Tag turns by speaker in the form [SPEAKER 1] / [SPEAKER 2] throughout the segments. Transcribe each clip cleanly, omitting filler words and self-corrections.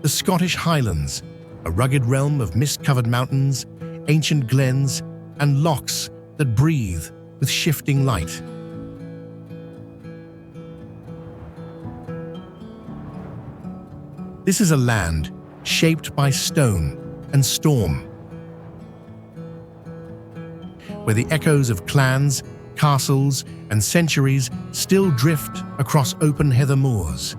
[SPEAKER 1] The Scottish Highlands, a rugged realm of mist-covered mountains, ancient glens, and lochs that breathe with shifting light. This is a land shaped by stone and storm, where the echoes of clans, castles, and centuries still drift across open heather moors.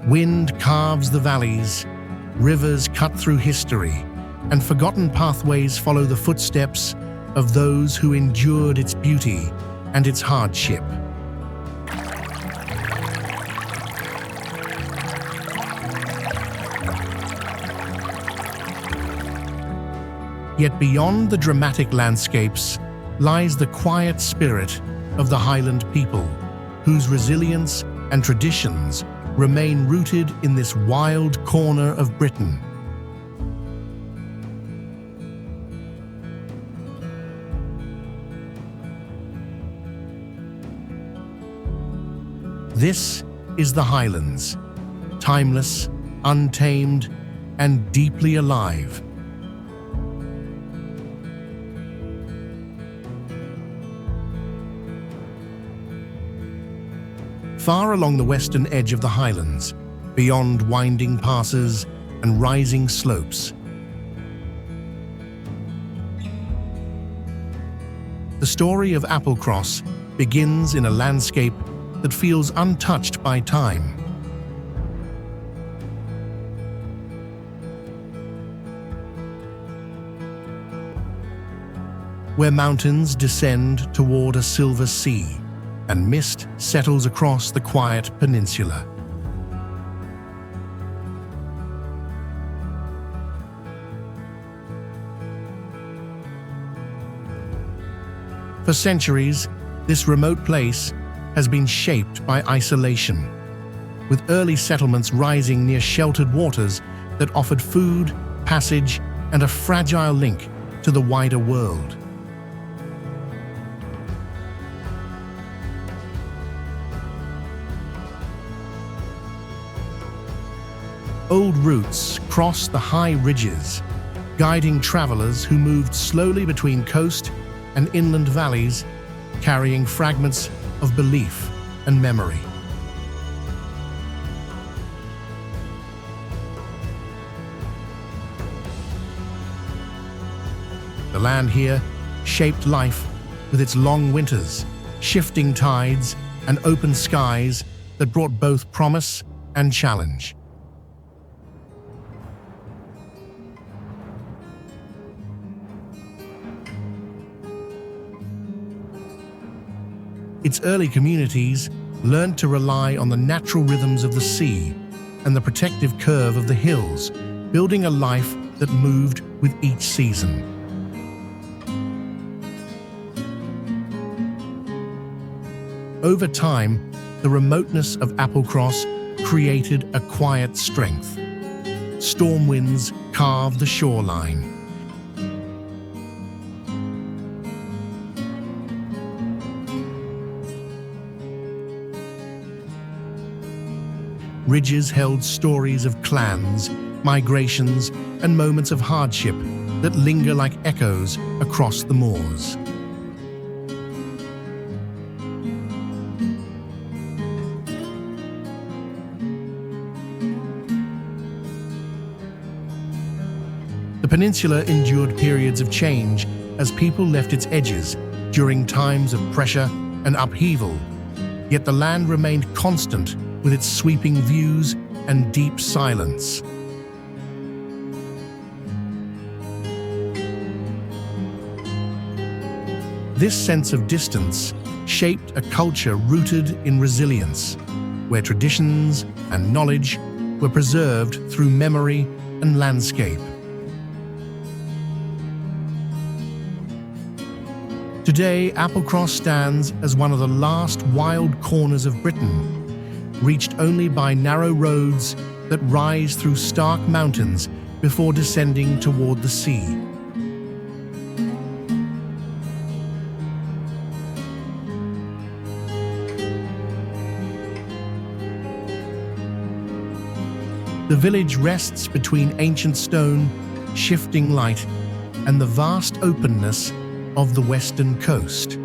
[SPEAKER 1] Wind carves the valleys, rivers cut through history, and forgotten pathways follow the footsteps of those who endured its beauty and its hardship. Yet beyond the dramatic landscapes lies the quiet spirit of the Highland people, whose resilience and traditions remain rooted in this wild corner of Britain. This is the Highlands, timeless, untamed, and deeply alive. Far along the western edge of the Highlands, beyond winding passes and rising slopes, the story of Applecross begins in a landscape that feels untouched by time. Where mountains descend toward a silver sea, and mist settles across the quiet peninsula. For centuries, this remote place has been shaped by isolation, with early settlements rising near sheltered waters that offered food, passage, and a fragile link to the wider world. Old routes crossed the high ridges, guiding travelers who moved slowly between coast and inland valleys, carrying fragments of belief and memory. The land here shaped life with its long winters, shifting tides, and open skies that brought both promise and challenge. Its early communities learned to rely on the natural rhythms of the sea and the protective curve of the hills, building a life that moved with each season. Over time, the remoteness of Applecross created a quiet strength. Storm winds carved the shoreline, ridges held stories of clans, migrations, and moments of hardship that linger like echoes across the moors. The peninsula endured periods of change as people left its edges during times of pressure and upheaval, yet the land remained constant with its sweeping views and deep silence. This sense of distance shaped a culture rooted in resilience, where traditions and knowledge were preserved through memory and landscape. Today, Applecross stands as one of the last wild corners of Britain, reached only by narrow roads that rise through stark mountains before descending toward the sea. The village rests between ancient stone, shifting light, and the vast openness of the western coast.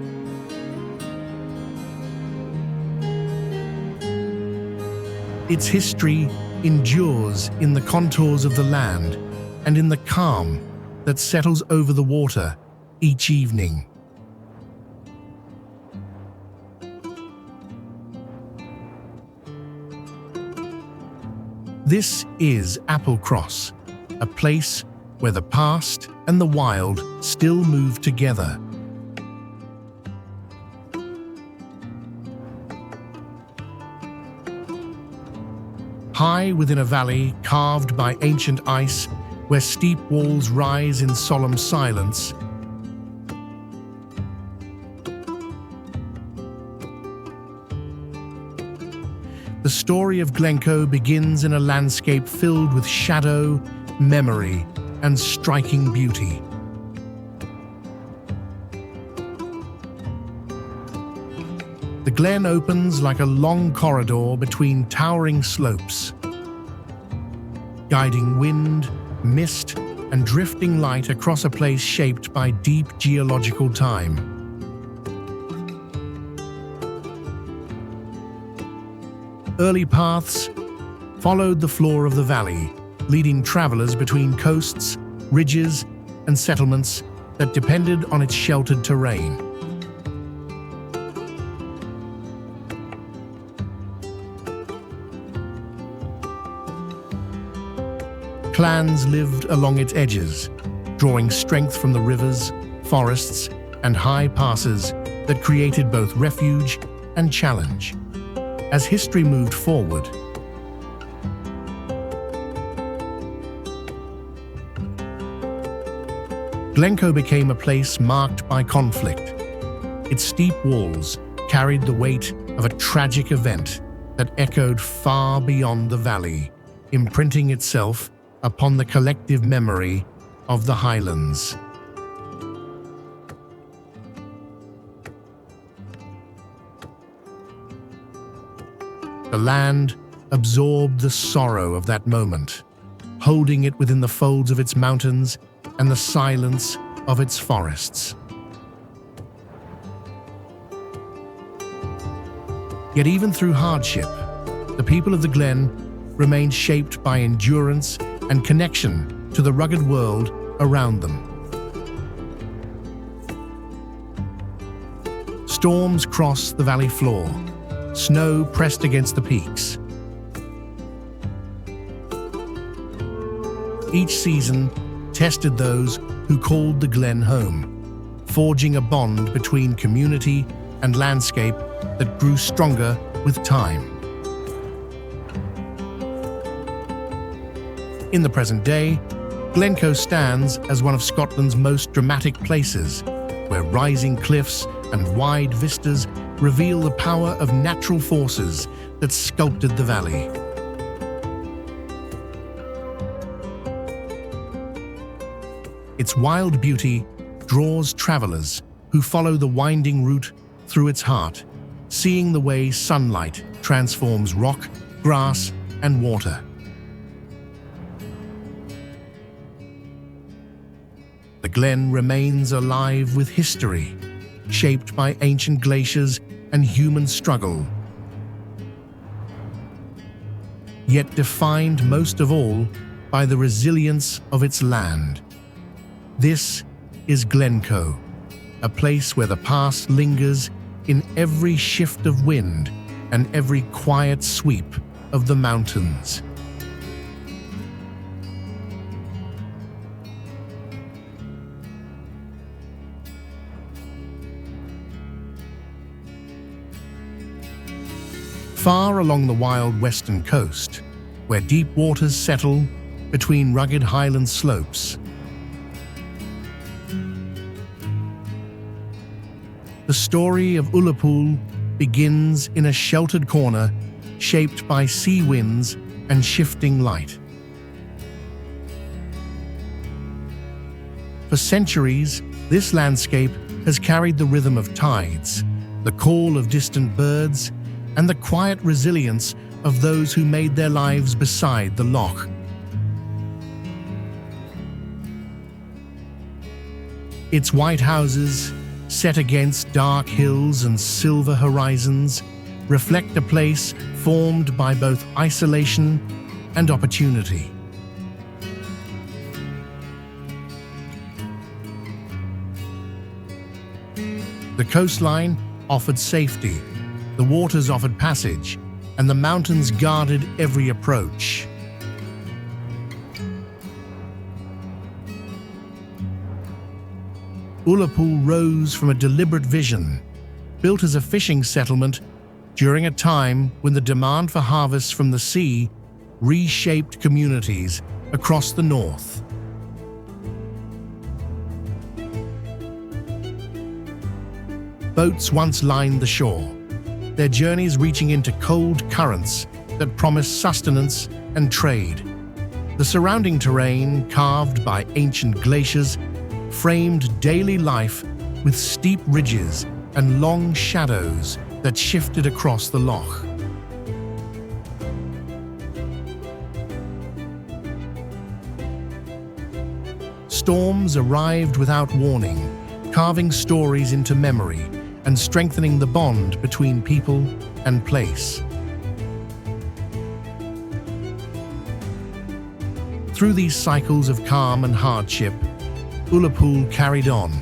[SPEAKER 1] Its history endures in the contours of the land and in the calm that settles over the water each evening. This is Applecross, a place where the past and the wild still move together. High within a valley carved by ancient ice, where steep walls rise in solemn silence, the story of Glencoe begins in a landscape filled with shadow, memory, and striking beauty. The glen opens like a long corridor between towering slopes, guiding wind, mist, and drifting light across a place shaped by deep geological time. Early paths followed the floor of the valley, leading travelers between coasts, ridges, and settlements that depended on its sheltered terrain. Clans lived along its edges, drawing strength from the rivers, forests, and high passes that created both refuge and challenge. As history moved forward, Glencoe became a place marked by conflict. Its steep walls carried the weight of a tragic event that echoed far beyond the valley, imprinting itself upon the collective memory of the Highlands. The land absorbed the sorrow of that moment, holding it within the folds of its mountains and the silence of its forests. Yet even through hardship, the people of the glen remained shaped by endurance and connection to the rugged world around them. Storms crossed the valley floor, snow pressed against the peaks. Each season tested those who called the glen home, forging a bond between community and landscape that grew stronger with time. In the present day, Glencoe stands as one of Scotland's most dramatic places, where rising cliffs and wide vistas reveal the power of natural forces that sculpted the valley. Its wild beauty draws travelers who follow the winding route through its heart, seeing the way sunlight transforms rock, grass, and water. The glen remains alive with history, shaped by ancient glaciers and human struggle, yet defined most of all by the resilience of its land. This is Glencoe, a place where the past lingers in every shift of wind and every quiet sweep of the mountains. Far along the wild western coast, where deep waters settle between rugged highland slopes, the story of Ullapool begins in a sheltered corner shaped by sea winds and shifting light. For centuries, this landscape has carried the rhythm of tides, the call of distant birds, and the quiet resilience of those who made their lives beside the loch. Its white houses, set against dark hills and silver horizons, reflect a place formed by both isolation and opportunity. The coastline offered safety, the waters offered passage, and the mountains guarded every approach. Ullapool rose from a deliberate vision, built as a fishing settlement during a time when the demand for harvests from the sea reshaped communities across the north. Boats once lined the shore, their journeys reaching into cold currents that promised sustenance and trade. The surrounding terrain, carved by ancient glaciers, framed daily life with steep ridges and long shadows that shifted across the loch. Storms arrived without warning, carving stories into memory and strengthening the bond between people and place. Through these cycles of calm and hardship, Ullapool carried on,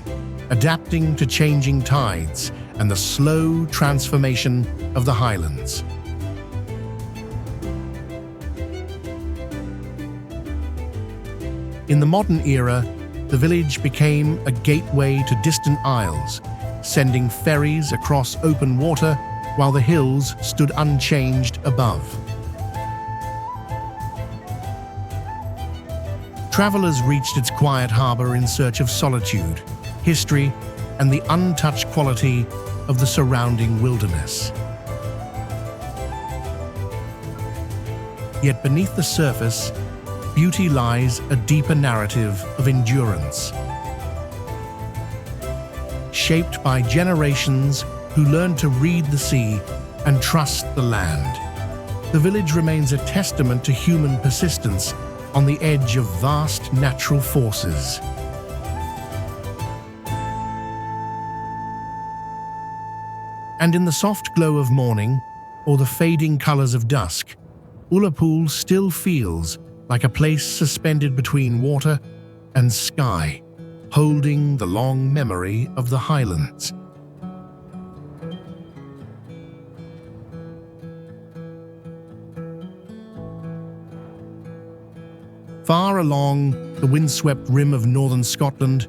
[SPEAKER 1] adapting to changing tides and the slow transformation of the Highlands. In the modern era, the village became a gateway to distant isles, sending ferries across open water while the hills stood unchanged above. Travelers reached its quiet harbor in search of solitude, history, and the untouched quality of the surrounding wilderness. Yet beneath the surface, beauty lies a deeper narrative of endurance. Shaped by generations who learned to read the sea and trust the land, the village remains a testament to human persistence on the edge of vast natural forces. And in the soft glow of morning, or the fading colors of dusk, Ullapool still feels like a place suspended between water and sky, holding the long memory of the Highlands. Far along the windswept rim of northern Scotland,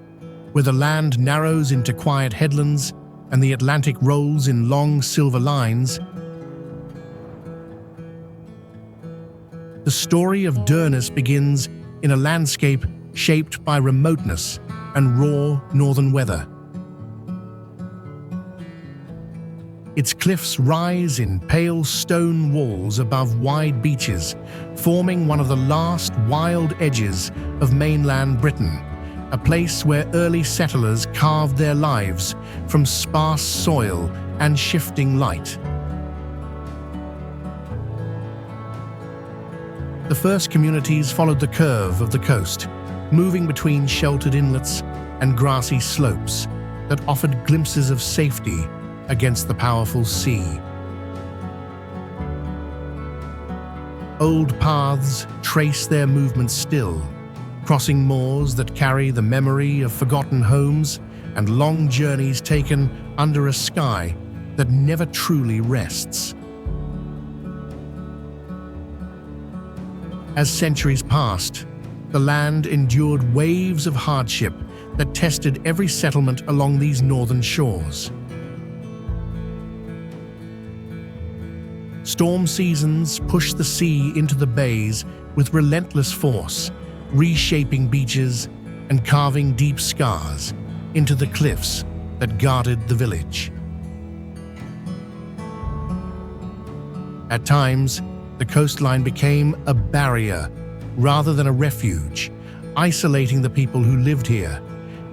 [SPEAKER 1] where the land narrows into quiet headlands and the Atlantic rolls in long silver lines, the story of Durness begins in a landscape shaped by remoteness and raw northern weather. Its cliffs rise in pale stone walls above wide beaches, forming one of the last wild edges of mainland Britain, a place where early settlers carved their lives from sparse soil and shifting light. The first communities followed the curve of the coast, moving between sheltered inlets and grassy slopes that offered glimpses of safety against the powerful sea. Old paths trace their movements still, crossing moors that carry the memory of forgotten homes and long journeys taken under a sky that never truly rests. As centuries passed, the land endured waves of hardship that tested every settlement along these northern shores. Storm seasons pushed the sea into the bays with relentless force, reshaping beaches and carving deep scars into the cliffs that guarded the village. At times, the coastline became a barrier rather than a refuge, isolating the people who lived here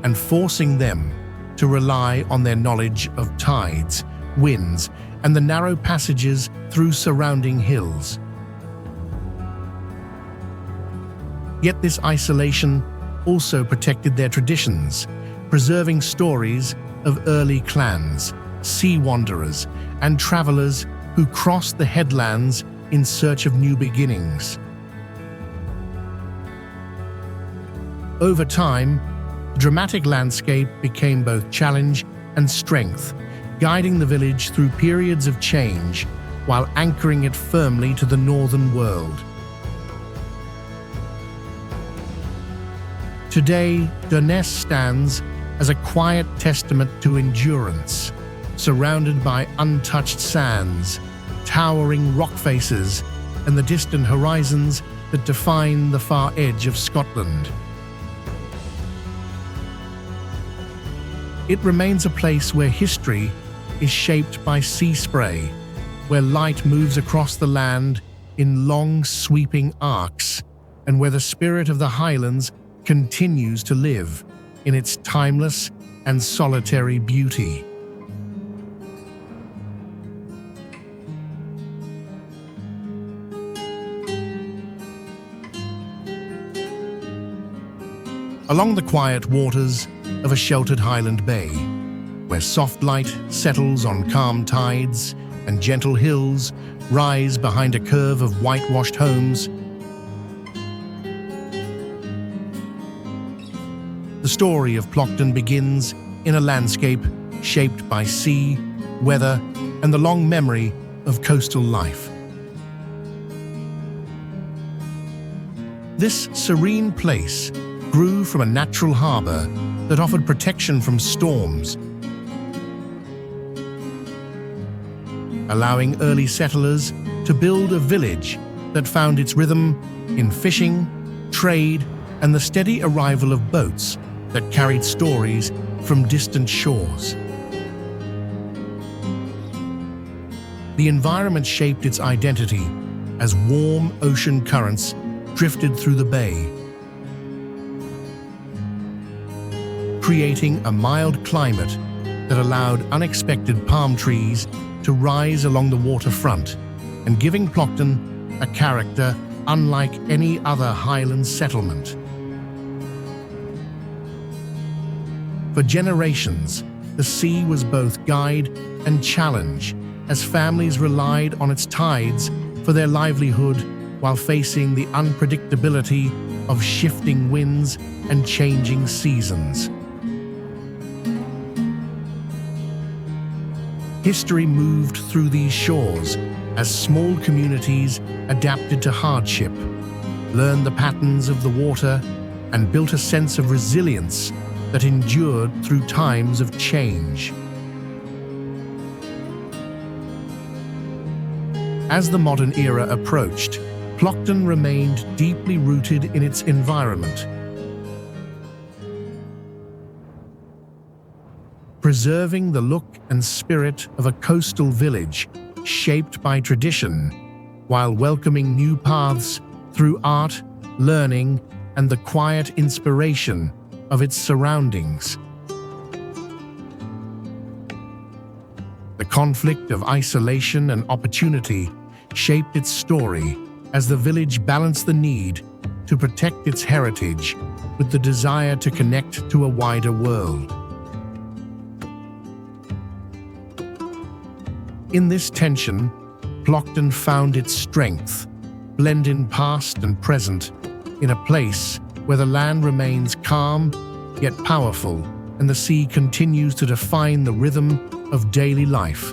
[SPEAKER 1] and forcing them to rely on their knowledge of tides, winds, and the narrow passages through surrounding hills. Yet this isolation also protected their traditions, preserving stories of early clans, sea wanderers, and travelers who crossed the headlands in search of new beginnings. Over time, the dramatic landscape became both challenge and strength, guiding the village through periods of change while anchoring it firmly to the northern world. Today, Durness stands as a quiet testament to endurance, surrounded by untouched sands, towering rock faces, and the distant horizons that define the far edge of Scotland. It remains a place where history is shaped by sea spray, where light moves across the land in long, sweeping arcs, and where the spirit of the Highlands continues to live in its timeless and solitary beauty. Along the quiet waters of a sheltered Highland bay, where soft light settles on calm tides and gentle hills rise behind a curve of whitewashed homes, the story of Plockton begins in a landscape shaped by sea, weather, and the long memory of coastal life. This serene place grew from a natural harbour that offered protection from storms, allowing early settlers to build a village that found its rhythm in fishing, trade, and the steady arrival of boats that carried stories from distant shores. The environment shaped its identity as warm ocean currents drifted through the bay, creating a mild climate that allowed unexpected palm trees to rise along the waterfront and giving Plockton a character unlike any other Highland settlement. For generations, the sea was both guide and challenge as families relied on its tides for their livelihood while facing the unpredictability of shifting winds and changing seasons. History moved through these shores as small communities adapted to hardship, learned the patterns of the water, and built a sense of resilience that endured through times of change. As the modern era approached, Plockton remained deeply rooted in its environment, preserving the look and spirit of a coastal village shaped by tradition, while welcoming new paths through art, learning, and the quiet inspiration of its surroundings. The conflict of isolation and opportunity shaped its story as the village balanced the need to protect its heritage with the desire to connect to a wider world. In this tension, Plockton found its strength, blending past and present in a place where the land remains calm yet powerful and the sea continues to define the rhythm of daily life.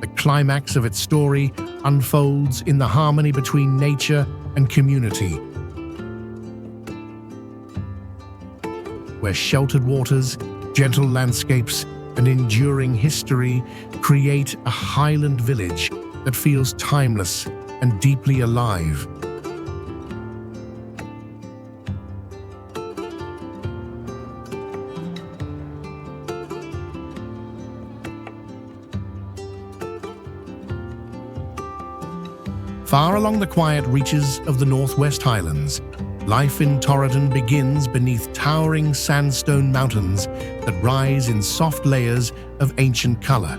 [SPEAKER 1] The climax of its story unfolds in the harmony between nature and community, where sheltered waters, gentle landscapes, and enduring history create a Highland village that feels timeless and deeply alive. Far along the quiet reaches of the Northwest Highlands, Life in Torridon begins beneath towering sandstone mountains that rise in soft layers of ancient color.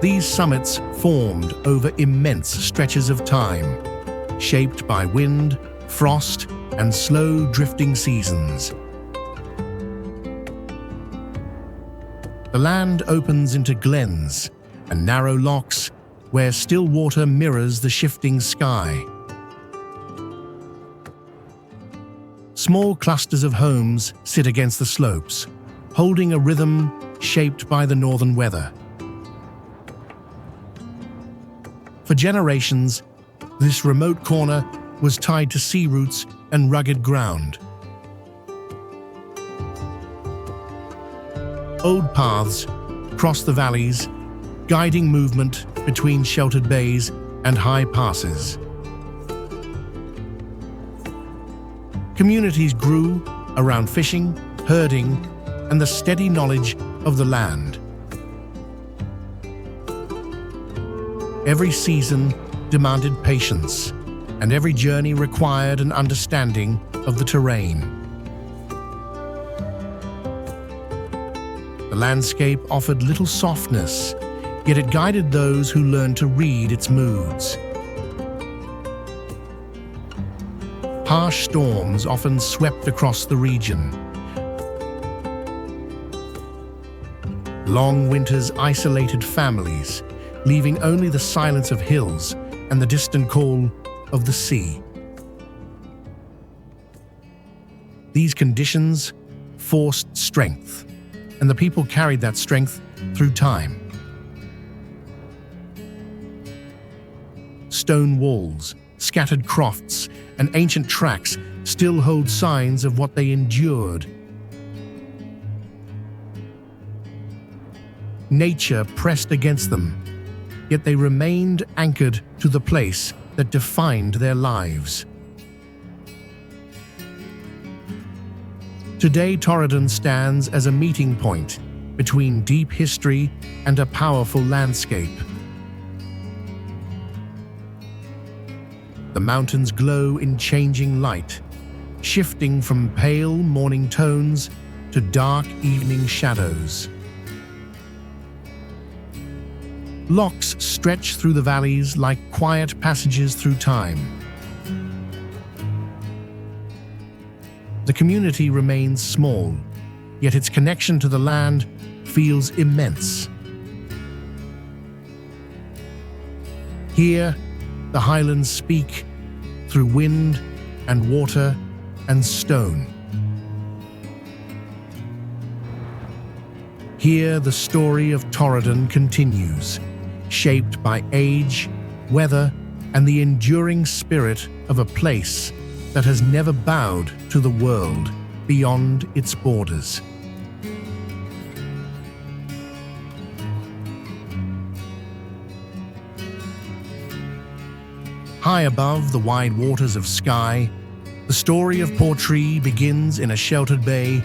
[SPEAKER 1] These summits formed over immense stretches of time, shaped by wind, frost, and slow drifting seasons. The land opens into glens and narrow lochs where still water mirrors the shifting sky. Small clusters of homes sit against the slopes, holding a rhythm shaped by the northern weather. For generations, this remote corner was tied to sea routes and rugged ground. Old paths cross the valleys, guiding movement between sheltered bays and high passes. Communities grew around fishing, herding, and the steady knowledge of the land. Every season demanded patience, and every journey required an understanding of the terrain. The landscape offered little softness, yet it guided those who learned to read its moods. Harsh storms often swept across the region. Long winters isolated families, leaving only the silence of hills and the distant call of the sea. These conditions forced strength, and the people carried that strength through time. Stone walls, scattered crofts, and ancient tracks still hold signs of what they endured. Nature pressed against them, yet they remained anchored to the place that defined their lives. Today, Torridon stands as a meeting point between deep history and a powerful landscape. The mountains glow in changing light, shifting from pale morning tones to dark evening shadows. Lochs stretch through the valleys like quiet passages through time. The community remains small, yet its connection to the land feels immense. Here, the Highlands speak through wind and water and stone. Here, the story of Torridon continues, shaped by age, weather, and the enduring spirit of a place that has never bowed to the world beyond its borders. High above the wide waters of Skye, the story of Portree begins in a sheltered bay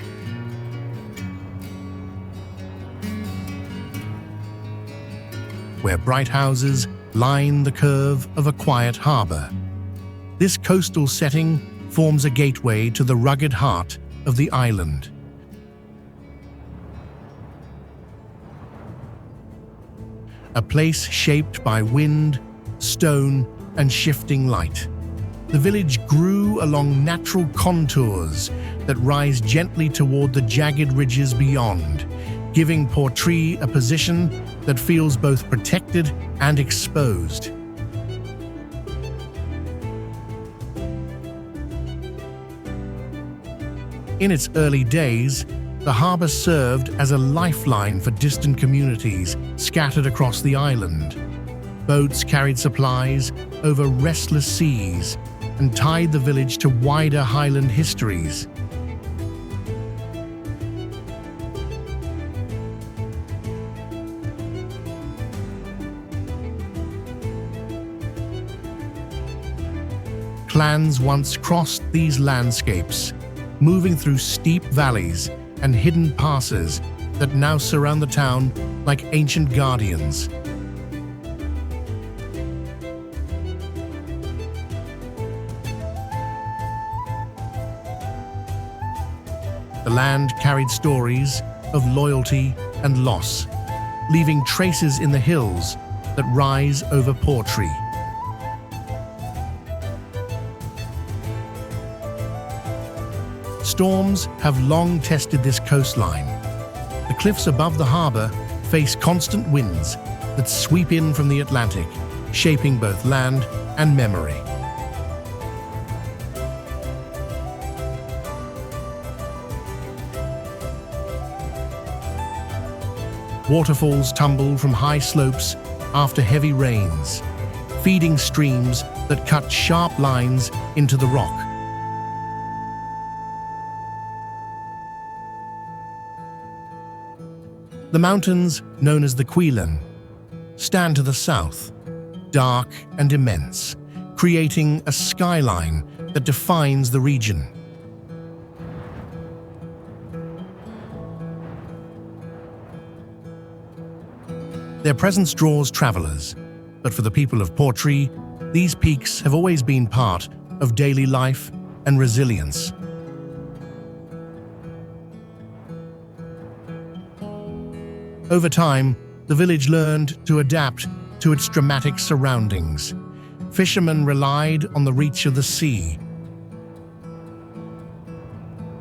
[SPEAKER 1] where bright houses line the curve of a quiet harbour. This coastal setting forms a gateway to the rugged heart of the island. A place shaped by wind, stone, and shifting light. The village grew along natural contours that rise gently toward the jagged ridges beyond, giving Portree a position that feels both protected and exposed. In its early days, the harbour served as a lifeline for distant communities scattered across the island. Boats carried supplies over restless seas and tied the village to wider Highland histories. Clans once crossed these landscapes, moving through steep valleys and hidden passes that now surround the town like ancient guardians. land carried stories of loyalty and loss, leaving traces in the hills that rise over Portree. Storms have long tested this coastline. The cliffs above the harbour face constant winds that sweep in from the Atlantic, shaping both land and memory. Waterfalls tumble from high slopes after heavy rains, feeding streams that cut sharp lines into the rock. The mountains, known as the Cuillin, stand to the south, dark and immense, creating a skyline that defines the region. Their presence draws travelers, but for the people of Portree, these peaks have always been part of daily life and resilience. Over time, the village learned to adapt to its dramatic surroundings. Fishermen relied on the reach of the sea,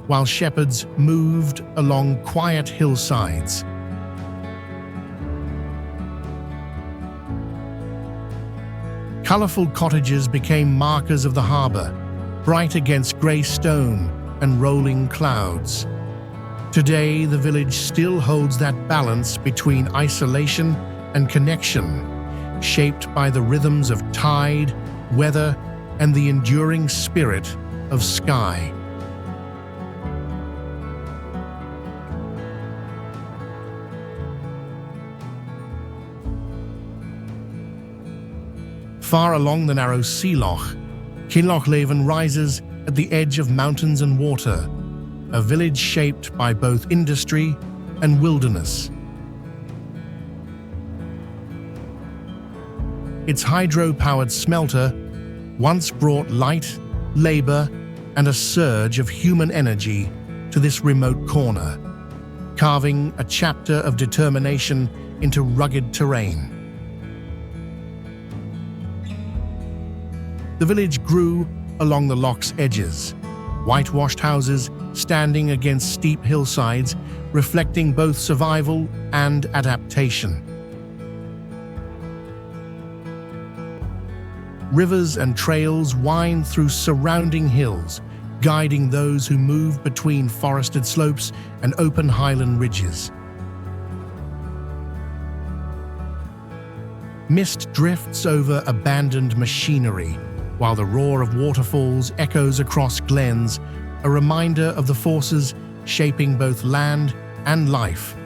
[SPEAKER 1] while shepherds moved along quiet hillsides. Colourful cottages became markers of the harbour, bright against grey stone and rolling clouds. Today, the village still holds that balance between isolation and connection, shaped by the rhythms of tide, weather, and the enduring spirit of sky. Far along the narrow sea loch, Kinlochleven rises at the edge of mountains and water, a village shaped by both industry and wilderness. Its hydro-powered smelter once brought light, labour, and a surge of human energy to this remote corner, carving a chapter of determination into rugged terrain. The village grew along the loch's edges, whitewashed houses standing against steep hillsides, reflecting both survival and adaptation. Rivers and trails wind through surrounding hills, guiding those who move between forested slopes and open highland ridges. Mist drifts over abandoned machinery, while the roar of waterfalls echoes across glens, a reminder of the forces shaping both land and life.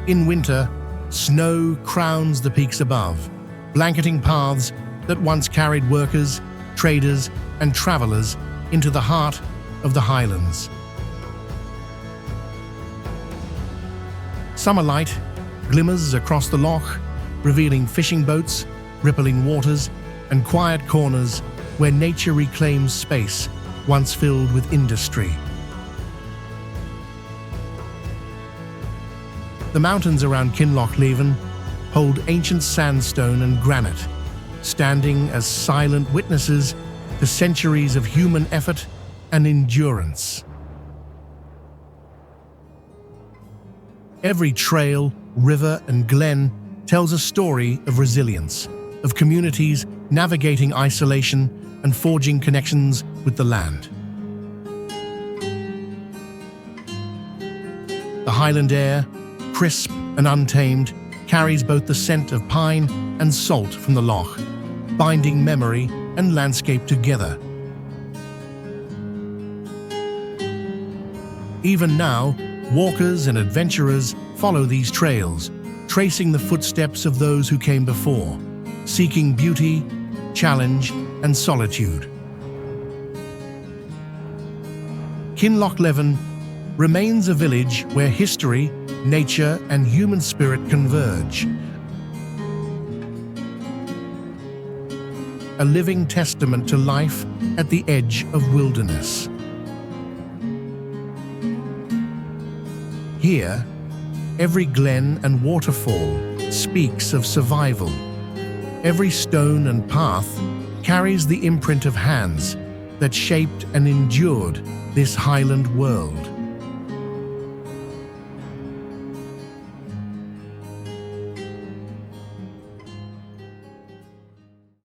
[SPEAKER 1] In winter, snow crowns the peaks above, blanketing paths that once carried workers, traders, and travelers into the heart of the Highlands. Summer light glimmers across the loch, revealing fishing boats, rippling waters, and quiet corners where nature reclaims space once filled with industry. The mountains around Kinlochleven hold ancient sandstone and granite, standing as silent witnesses to centuries of human effort and endurance. Every trail, river, and glen tells a story of resilience, of communities navigating isolation and forging connections with the land. The Highland air, crisp and untamed, carries both the scent of pine and salt from the loch, binding memory and landscape together. Even now, walkers and adventurers follow these trails, tracing the footsteps of those who came before, seeking beauty, challenge, and solitude. Kinlochleven remains a village where history, nature, and human spirit converge. A living testament to life at the edge of wilderness. Here, every glen and waterfall speaks of survival. Every stone and path carries the imprint of hands that shaped and endured this highland world.